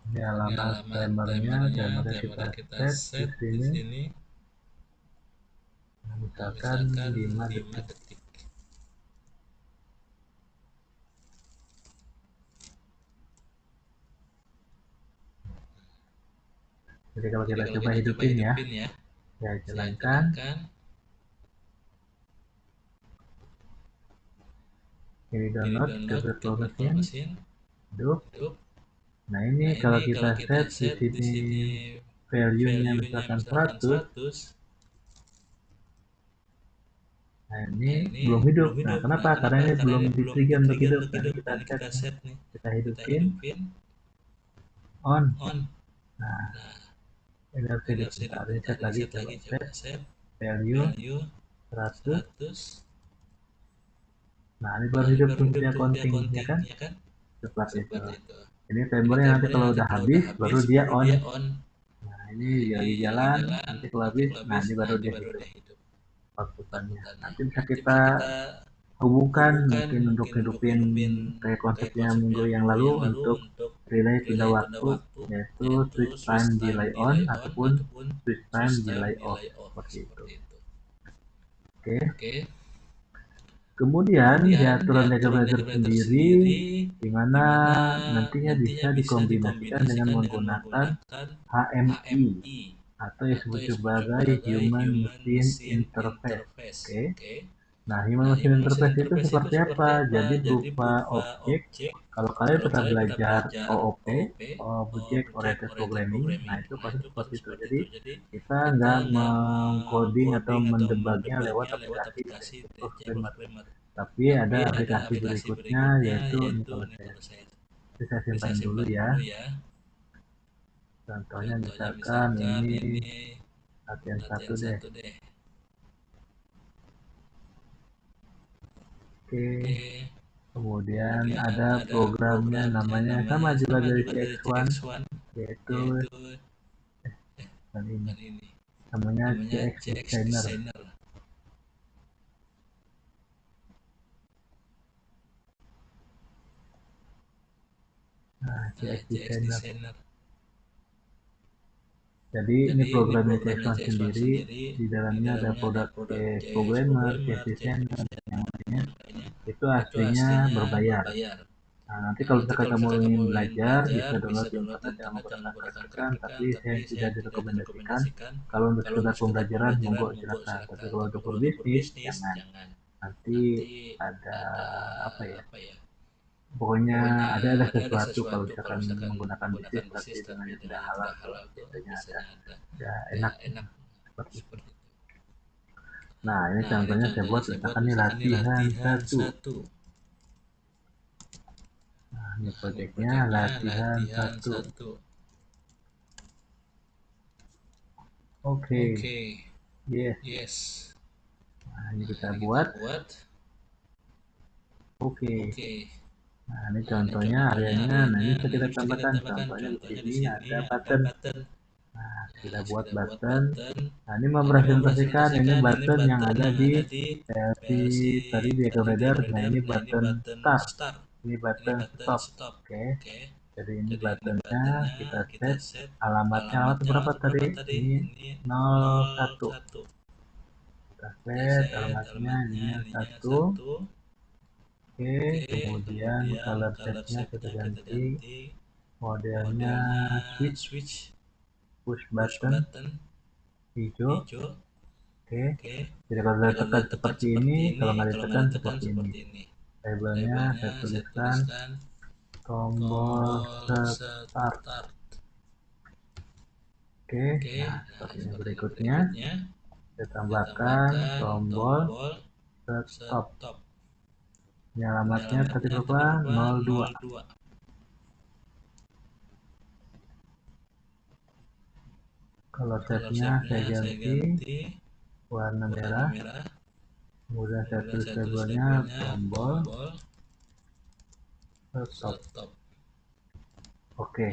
[SPEAKER 1] Ini alamat timernya kita set di sini. Nah, misalkan 5 detik. Jadi kalau kita coba hidupin ya, saya jalankan. Ini download ke virtual machine. Hidup. Nah, ini kalau kita set di sini value-nya misalkan 100. Nah, ini belum hidup. Nah, kenapa? Karena ini belum di-trigger untuk hidup. Nah, ini kita set nih. Kita hidupin. On. Nah, ini harus hidup. Bentar, ini set lagi. Coba set. Value 100. Nah, ini baru hidup untuk dia counting, ya kan? Seperti itu. Ini timernya nanti kalau udah habis, baru dia on. Nah, ini lagi jalan. Nanti kalau habis, nah ini baru dia hidup. Outputannya. Nanti bisa kita hubungkan mungkin untuk hidupin kayak konsepnya minggu yang lalu untuk relay pindah waktu, yaitu switch time delay on ataupun switch time delay off seperti itu. Oke. Kemudian diatur regulator sendiri di mana nantinya bisa dikombinasikan dengan menggunakan HMI atau disebut sebagai Human Machine Interface. Oke. Nah, Human Machine Interface itu seperti apa? Jadi berupa objek. Kalau kalian pernah belajar OOP, Object Oriented Programming, nah itu pasti seperti itu. Jadi kita nggak mengcoding atau mendebagnya lewat aplikasi programmer, tapi ada aplikasi berikutnya yaitu ini kalau saya simpan dulu ya. Contohnya misalkan ini latihan 1 deh. Oke. Kemudian ada programnya namanya sama juga dari CX1 yaitu ini namanya CX Designer. Nah, CX Designer. Jadi ini programnya CX1 sendiri, di dalamnya ada produk programmer, CX Designer, yang lainnya. Itu aslinya berbayar. Nah, nanti kalau misalkan kamu ingin belajar, bisa download di internet yang menggunakan gratisan, tapi saya tidak direkomendasikan. Kalau untuk sekedar pembelajaran, monggo silakan. Tapi kalau untuk berbisnis, jangan. Nanti ada apa ya? Pokoknya ada sesuatu kalau misalkan menggunakan bisnis tapi dengan yang tidak halal tuh biasanya ada. Ya enak seperti itu. Nah, ini contohnya saya buat misalkan ini latihan 1. Nah, ini proyeknya latihan 1. Oke. Yes. Nah, ini kita buat. Oke. Nah, ini contohnya areanya. Nah, ini bisa kita tambahkan. Contohnya di sini ada button. Nah, kita buat button. Nah, ini mempresentasikan ini button yang ada di PLC tadi di Accelerator. Nah, ini button start. Ini button stop. Oke. Jadi ini buttonnya kita set. Alamat berapa tadi? Ini 01. Kita set alamatnya ini 1. Oke, kemudian color setnya kita ganti. Modelnya switch push button hijau. Oke, jadi kalau sudah tekan seperti ini, kalau nggak ditekan seperti ini. Labelnya saya tuliskan tombol start. Oke, nah seperti ini berikutnya saya tambahkan tombol stop. Ini alamatnya tadi berapa? 02. Kalau setnya saya ganti warna merah. Kemudian saya tulis labelnya tombol stop. Oke.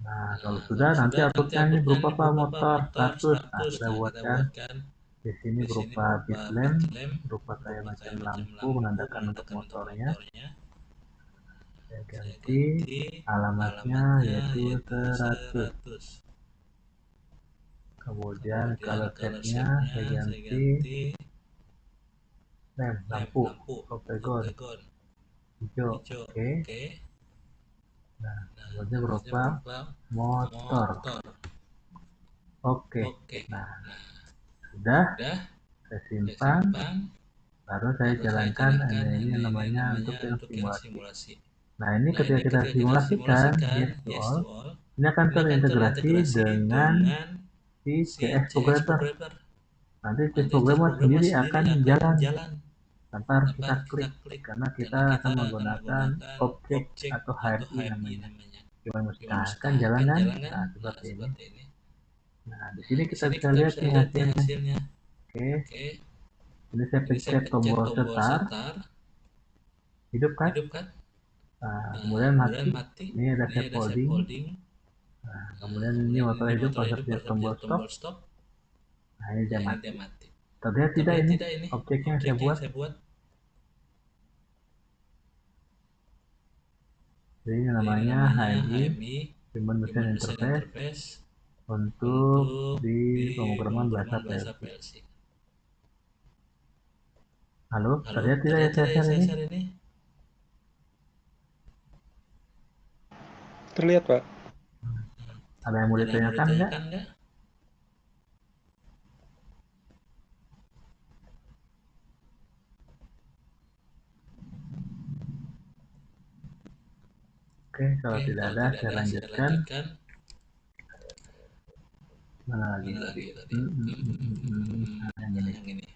[SPEAKER 1] Nah, kalau sudah nanti outputnya ini berupa apa? Motor status. Nah, kita buatkan di sini berupa bit lamp, berupa kayak macam lampu menandakan untuk motornya. Saya ganti alamatnya yaitu 100. Kemudian color setnya saya ganti lampu octagon hijau. Oke. Nah, kemudian berupa motor. Oke. Nah, sudah saya simpan. Baru saya jalankan ini namanya untuk yang simulasi. Nah, ini ketika kita simulasikan yes to all, ini akan terintegrasi dengan si CS Programmer. Nanti CS Programmer sendiri akan jalan tanpa harus kita klik karena kita akan menggunakan objek atau HMI namanya. Cuma mustahilkan jalan kan? Nah, seperti ini. Nah, di sini kita bisa lihat nih hasilnya. Oke. Ini saya pencet tombol start. Hidup kan? Nah, kemudian mati. Ini ada save holding. Nah, kemudian ini motor hidup kalau saya pencet tombol stop. Nah, ini dia mati. Terlihat tidak ini objeknya yang saya buat? Jadi ini namanya HMI, Human Machine Interface, untuk di pemrograman bahasa PLC. Halo, terlihat tidak ya saya ini?
[SPEAKER 3] Terlihat, Pak.
[SPEAKER 1] Ada yang mau ditanyakan nggak? Oke, kalau tidak ada saya lanjutkan. Mana lagi tadi? Nah, yang ini.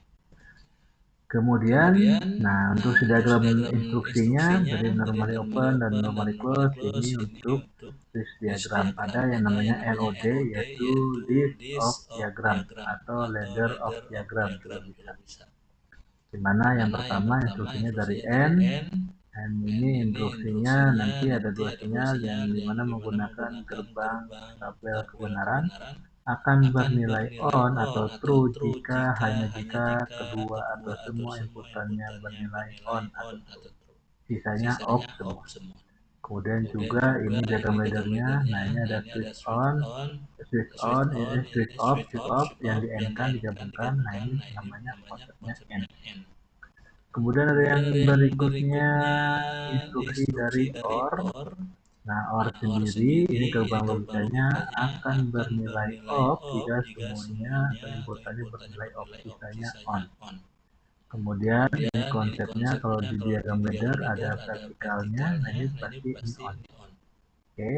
[SPEAKER 1] Kemudian, nah untuk si diagram instruksinya dari normally open dan normally close ini untuk list diagram. Ada yang namanya LOD yaitu list of diagram atau ladder of diagram juga bisa. Dimana yang pertama instruksinya dari N ini instruksinya nanti ada dua sinyal yang dimana menggunakan gerbang tabel kebenaran akan bernilai on atau true hanya jika kedua atau semua inputannya bernilai on atau true. Sisanya off semua. Kemudian juga ini diagram laddernya. Nah, ini ada switch on, switch off yang di N kan digabungkan. Nah, ini namanya konsepnya N. Kemudian ada yang berikutnya instruksi dari OR. Nah, OR sendiri ini gerbang logikanya akan bernilai off jika semuanya atau inputannya bernilai off, sisanya on. Kemudian ini konsepnya kalau di diagram ladder ada vertikalnya, nah ini pasti ini on. Oke.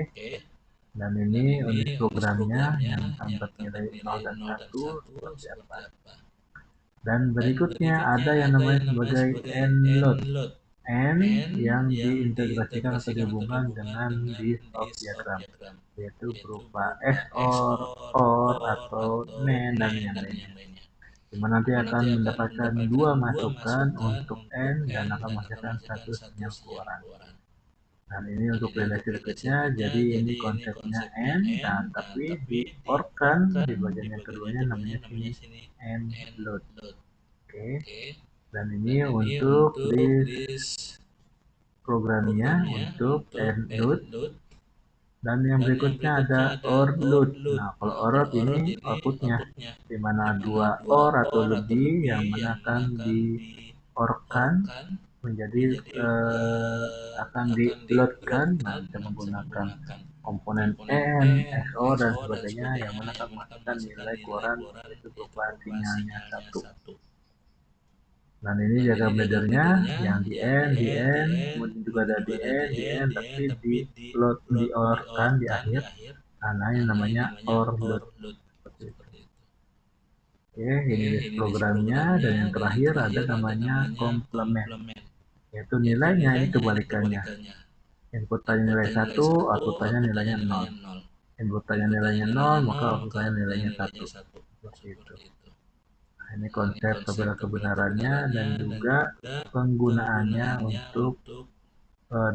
[SPEAKER 1] Dan ini unit programnya yang tempat nilai 0 dan 1 seperti apa. Dan berikutnya ada yang namanya sebagai end load. N yang diintegrasikan atau dihubungkan dengan list of diagram, yaitu berupa XOR, OR, atau NAND, dan yang lainnya. Dimana nanti akan mendapatkan dua masukan untuk N dan akan menghasilkan satu sinyal keluaran. Nah, ini untuk relay circuitnya, jadi ini konsepnya N, nah tapi di OR kan di bagian yang keduanya namanya sini N load. Oke. Dan ini untuk list programnya untuk end load. Dan yang berikutnya ada OR load. Nah, kalau OR load ini outputnya, di mana dua OR atau lebih yang mana akan di OR-kan menjadi akan di-load-kan. Nah, bisa menggunakan komponen N, XOR, dan sebagainya yang mana akan menghasilkan nilai keluaran yaitu berupa sinyalnya 1. Dan ini diagram laddernya yang di N, kemudian juga ada di N, tapi di load di OR kan di akhir. Nah, ini namanya OR load seperti itu. Oke, ini list programnya, dan yang terakhir ada namanya komplement, yaitu nilainya ini kebalikannya. Inputannya nilai 1, outputannya nilainya 0. Inputannya nilainya 0, maka outputannya nilainya 1. Seperti itu. Nah, ini konsep kebenarannya dan juga penggunaannya untuk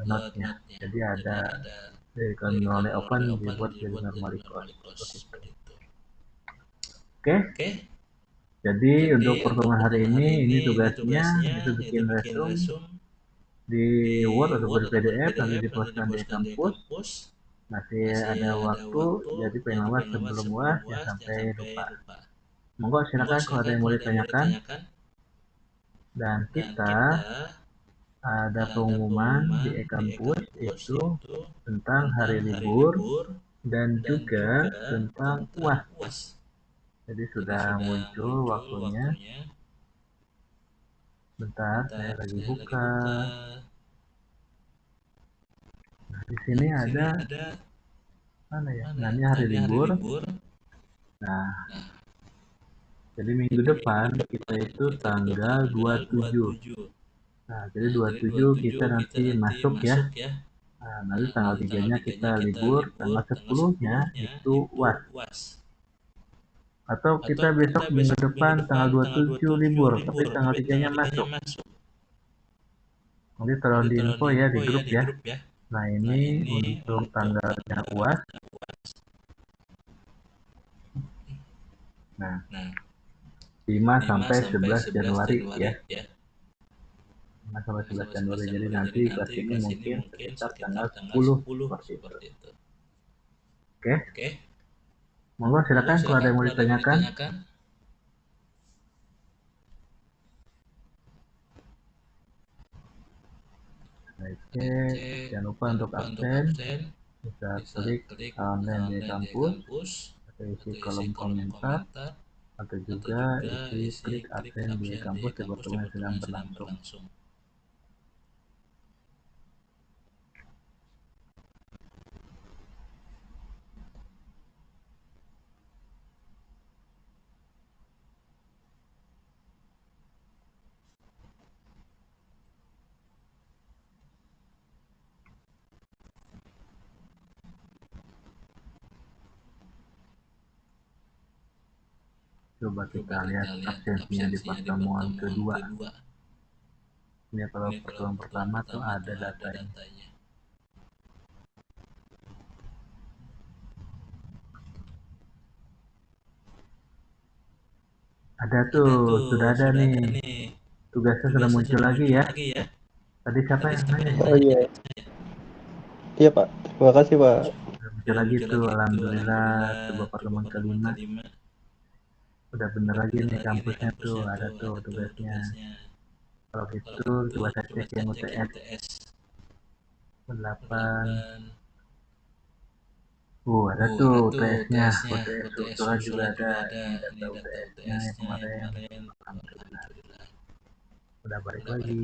[SPEAKER 1] node-nya. Jadi ada dari normally open dibuat jadi normally close. Seperti itu. Oke. Jadi untuk pertemuan hari ini tugasnya itu bikin resume di Word atau di PDF, nanti diposting di kampus. Masih ada waktu, jadi paling lambat sebelum UAS ya sampai lupa. Monggo silakan kalau ada yang mau ditanyakan. Dan kita ada pengumuman di e-kampus itu tentang hari libur dan juga tentang UAS. Jadi sudah muncul waktunya. Bentar, saya lagi buka. Nah, di sini ada mana ya? Nah, ini hari libur. Nah, jadi minggu depan kita itu tanggal 27. Nah, jadi 27 kita nanti masuk ya. Nah, nanti tanggal 3-nya kita libur, tanggal 10-nya itu UAS. Atau kita besok minggu depan tanggal 27 libur, tapi tanggal 3-nya masuk. Nanti tolong di info ya di grup ya. Nah, ini untuk tanggalnya UAS. Nah, 5 sampai 11 Januari ya. 5 sampai 11 Januari. Jadi nanti kelas ini mungkin sekitar tanggal 10 seperti itu. Oke. Monggo silakan kalau ada yang mau ditanyakan. Oke, jangan lupa untuk absen. Bisa klik online di kampus, atau isi kolom komentar, atau juga isi klik absen di kampus di pertemuan yang sedang berlangsung. Coba kita lihat absensinya di pertemuan kedua. Ini kalau pertemuan pertama tuh ada datanya. Ada tuh, sudah ada nih. Tugasnya sudah muncul lagi ya. Tadi siapa yang nanya?
[SPEAKER 3] Oh iya. Iya Pak, terima kasih Pak.
[SPEAKER 1] Sudah muncul lagi tuh, alhamdulillah. Coba pertemuan kelima. Udah bener lagi nih kampusnya tuh, ada tuh tugasnya. Kalau gitu coba saya cek yang UTS 8. Ada tuh UTS-nya. UTS struktural juga ada. Ini data UTS-nya yang kemarin. Alhamdulillah. udah balik lagi.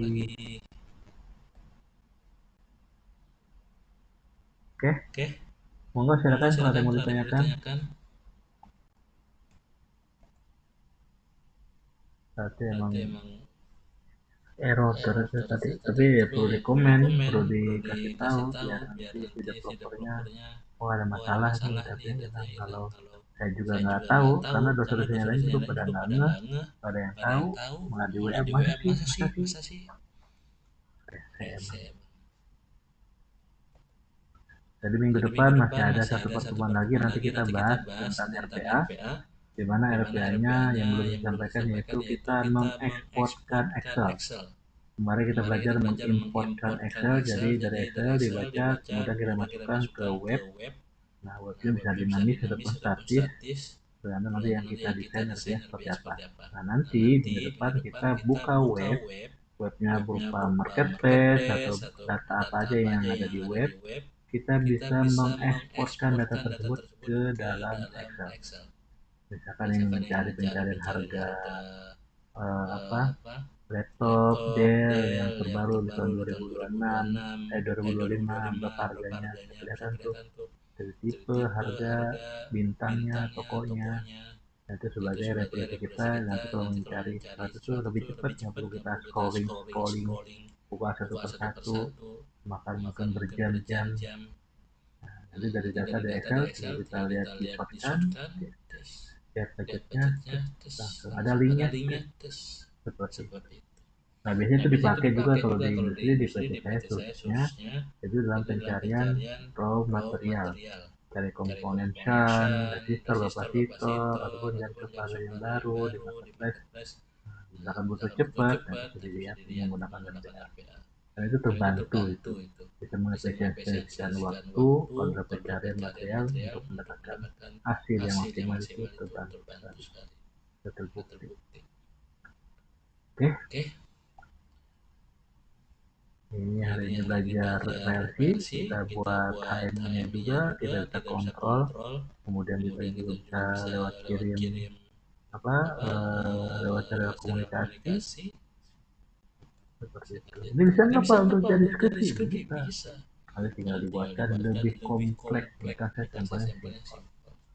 [SPEAKER 1] Oke. Monggo silakan kalau ada yang mau ditanyakan. Berarti emang error terus ya tadi, tapi ya perlu dikomen, perlu dikasih tahu biar nanti si developernya ada masalah nih, tapi jangan kalau saya juga nggak tahu karena dosen-dosennya lain juga pada nggak ngeh, pada yang tahu malah di WM masa sih. Jadi minggu depan masih ada satu pertemuan lagi, nanti kita bahas tentang RPA, di mana RPA-nya yang belum disampaikan yaitu kita mengeksporkan Excel. Kemarin kita belajar mengimportkan Excel, jadi dari Excel dibaca, kemudian kita masukkan ke web. Nah, webnya bisa dinamis ataupun statis, tergantung nanti yang kita desain RPA seperti apa. Nah, nanti minggu depan kita buka webnya berupa marketplace atau data apa aja yang ada di web, kita bisa mengeksporkan data tersebut ke dalam Excel. Misalkan ingin mencari pencarian harga laptop Dell yang terbaru di tahun 2025 berapa harganya, kelihatan tuh dari tipe, harga, bintangnya, tokonya. Nah, itu sebagai referensi kita. Nanti kalau mencari sesuatu itu lebih cepat, nggak perlu kita scrolling buka satu persatu, makan mungkin berjam-jam. Nanti dari data di Excel kita lihat di shortcut, lihat budgetnya, langsung ada linknya, seperti itu. Nah, biasanya itu dipakai juga kalau di industri, di PT saya khususnya, itu dalam pencarian raw material, cari komponen shunt, resistor, kapasitor, ataupun ganti fase yang baru di marketplace. Misalkan butuh cepat, nah bisa dilihat menggunakan RPA. Dan itu terbantu itu, bisa mengefisiensikan waktu pada pencarian material untuk mendapatkan hasil yang maksimal itu terbantu sekali, terbukti. Oke. Ini hari ini belajar relasi, kita buat HM-nya juga, kita bisa kontrol, kemudian kita juga bisa lewat kirim lewat serial komunikasi, seperti itu. Ini bisa nggak Pak untuk jadi skripsi? Bisa. Kali tinggal dibuatkan lebih kompleks, maka saya sampelnya simpel.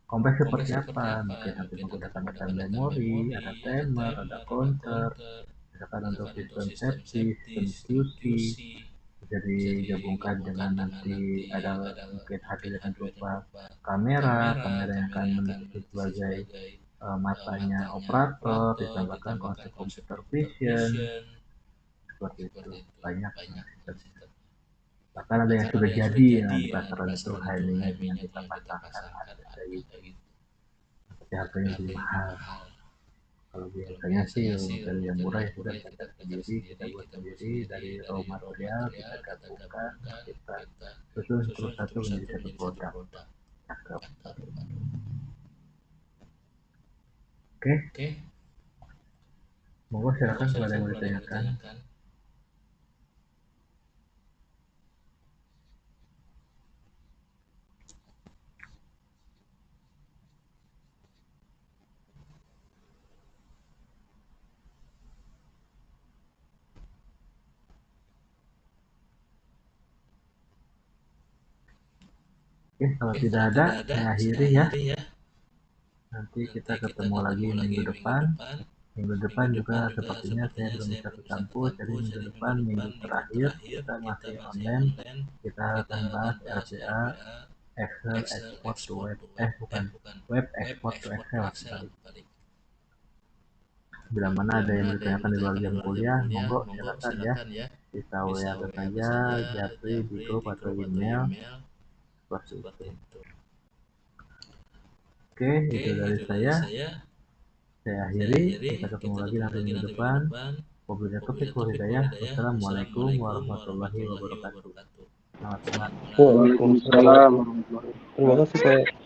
[SPEAKER 1] Kompleks seperti apa? Mungkin nanti menggunakan data memori, ada timer, ada counter, misalkan untuk sistem safety, sistem QC, bisa digabungkan dengan nanti ada mungkin hadirnya berupa kamera yang akan menjadi sebagai matanya operator, ditambahkan konsep computer vision, seperti itu. Banyak sistemnya. Bahkan ada yang sudah jadi yang di pasaran itu HMI-nya dengan kita pasangkan, ada kayak gitu. Tapi harganya lebih mahal. Kalau biasanya sih dari yang murah ya sudah kita sendiri, kita buat sendiri dari raw material, kita gabungkan, kita susun terus satu menjadi satu produk. Cakep. Oke. Monggo silakan kalau ada yang mau ditanyakan. Oke, kalau tidak ada, saya akhiri ya. Nanti kita ketemu lagi minggu depan. Minggu depan juga sepertinya saya belum bisa ke kampus, jadi minggu depan, minggu terakhir, kita masih online. Kita akan bahas RPA, Excel export to web, web export to Excel. Bila mana ada yang ditanyakan di luar jam kuliah, monggo silakan ya. Bisa WA saja, japri di grup atau email, seperti itu. Oke, itu dari saya. Saya akhiri, kita ketemu lagi nanti minggu depan. Wabillahi taufiq wal hidayah. Wassalamualaikum warahmatullahi wabarakatuh. Selamat malam.
[SPEAKER 3] Waalaikumsalam. Terima kasih Pak.